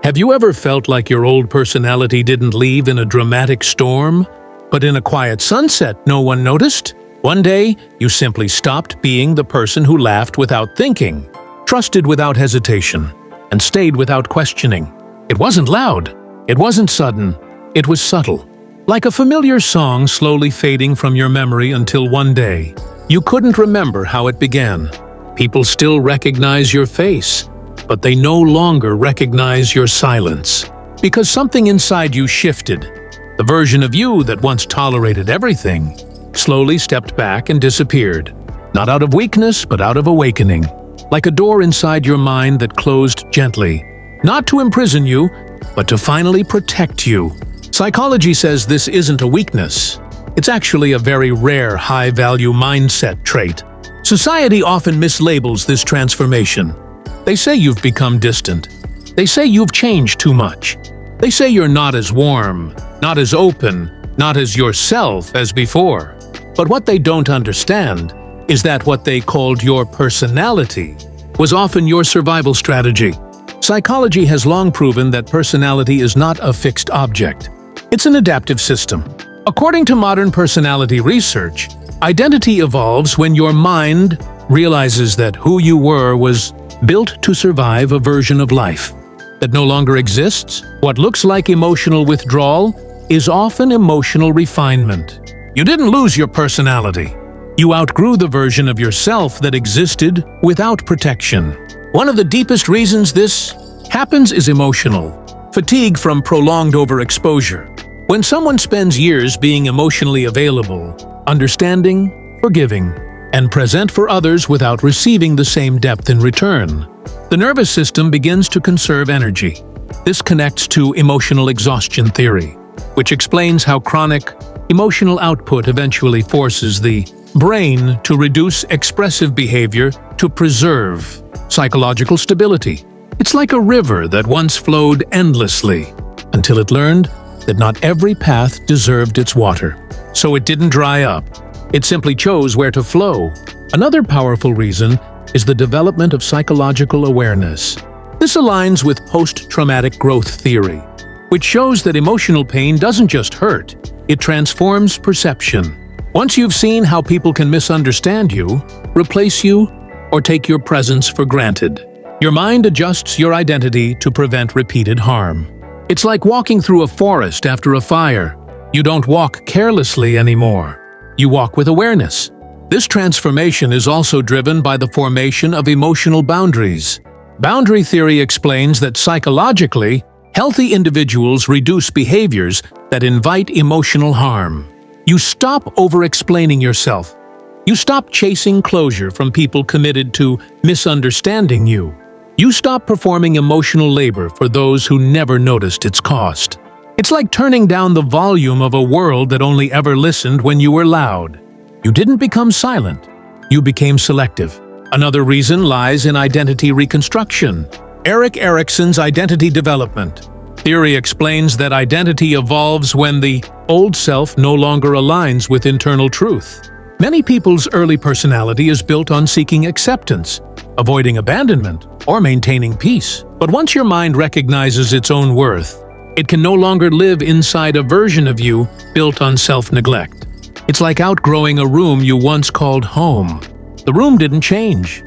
Have you ever felt like your old personality didn't leave in a dramatic storm, but in a quiet sunset no one noticed? One day, you simply stopped being the person who laughed without thinking, trusted without hesitation, and stayed without questioning. It wasn't loud, it wasn't sudden, it was subtle. Like a familiar song slowly fading from your memory until one day, you couldn't remember how it began. People still recognize your face, but they no longer recognize your silence. Because something inside you shifted. The version of you that once tolerated everything slowly stepped back and disappeared. Not out of weakness, but out of awakening. Like a door inside your mind that closed gently. Not to imprison you, but to finally protect you. Psychology says this isn't a weakness. It's actually a very rare, high-value mindset trait. Society often mislabels this transformation. They say you've become distant. They say you've changed too much. They say you're not as warm, not as open, not as yourself as before. But what they don't understand is that what they called your personality was often your survival strategy. Psychology has long proven that personality is not a fixed object. It's an adaptive system. According to modern personality research, identity evolves when your mind realizes that who you were was built to survive a version of life that no longer exists. What looks like emotional withdrawal is often emotional refinement. You didn't lose your personality. You outgrew the version of yourself that existed without protection. One of the deepest reasons this happens is emotional fatigue from prolonged overexposure. When someone spends years being emotionally available, understanding, forgiving, and present for others without receiving the same depth in return, the nervous system begins to conserve energy. This connects to emotional exhaustion theory, which explains how chronic emotional output eventually forces the brain to reduce expressive behavior to preserve psychological stability. It's like a river that once flowed endlessly until it learned that not every path deserved its water. So it didn't dry up. It simply chose where to flow. Another powerful reason is the development of psychological awareness. This aligns with post-traumatic growth theory, which shows that emotional pain doesn't just hurt, it transforms perception. Once you've seen how people can misunderstand you, replace you, or take your presence for granted, your mind adjusts your identity to prevent repeated harm. It's like walking through a forest after a fire. You don't walk carelessly anymore. You walk with awareness. This transformation is also driven by the formation of emotional boundaries. Boundary theory explains that psychologically, healthy individuals reduce behaviors that invite emotional harm. You stop over-explaining yourself. You stop chasing closure from people committed to misunderstanding you. You stop performing emotional labor for those who never noticed its cost. It's like turning down the volume of a world that only ever listened when you were loud. You didn't become silent. You became selective. Another reason lies in identity reconstruction. Erik Erikson's identity development theory explains that identity evolves when the old self no longer aligns with internal truth. Many people's early personality is built on seeking acceptance, avoiding abandonment, or maintaining peace. But once your mind recognizes its own worth, it can no longer live inside a version of you built on self-neglect. It's like outgrowing a room you once called home. The room didn't change.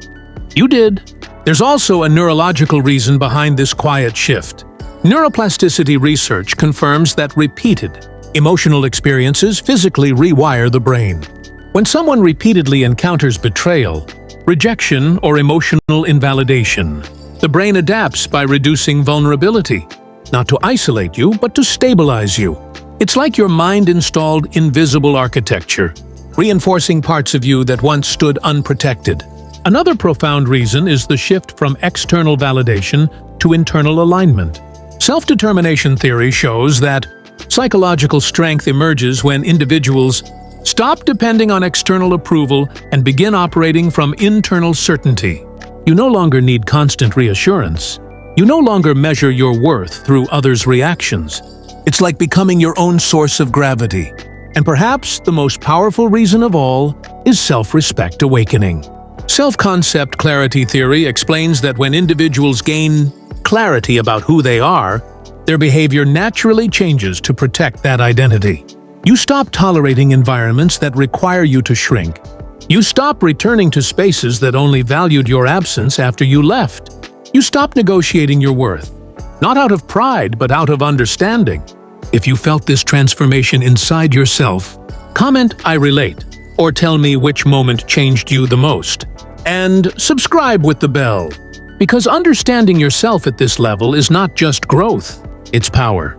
You did. There's also a neurological reason behind this quiet shift. Neuroplasticity research confirms that repeated emotional experiences physically rewire the brain. When someone repeatedly encounters betrayal, rejection, or emotional invalidation, the brain adapts by reducing vulnerability, not to isolate you, but to stabilize you. It's like your mind installed invisible architecture, reinforcing parts of you that once stood unprotected. Another profound reason is the shift from external validation to internal alignment. Self-determination theory shows that psychological strength emerges when individuals stop depending on external approval and begin operating from internal certainty. You no longer need constant reassurance. You no longer measure your worth through others' reactions. It's like becoming your own source of gravity. And perhaps the most powerful reason of all is self-respect awakening. Self-concept clarity theory explains that when individuals gain clarity about who they are, their behavior naturally changes to protect that identity. You stop tolerating environments that require you to shrink. You stop returning to spaces that only valued your absence after you left. You stop negotiating your worth, not out of pride, but out of understanding. If you felt this transformation inside yourself, comment "I relate" or tell me which moment changed you the most. And subscribe with the bell, because understanding yourself at this level is not just growth, it's power.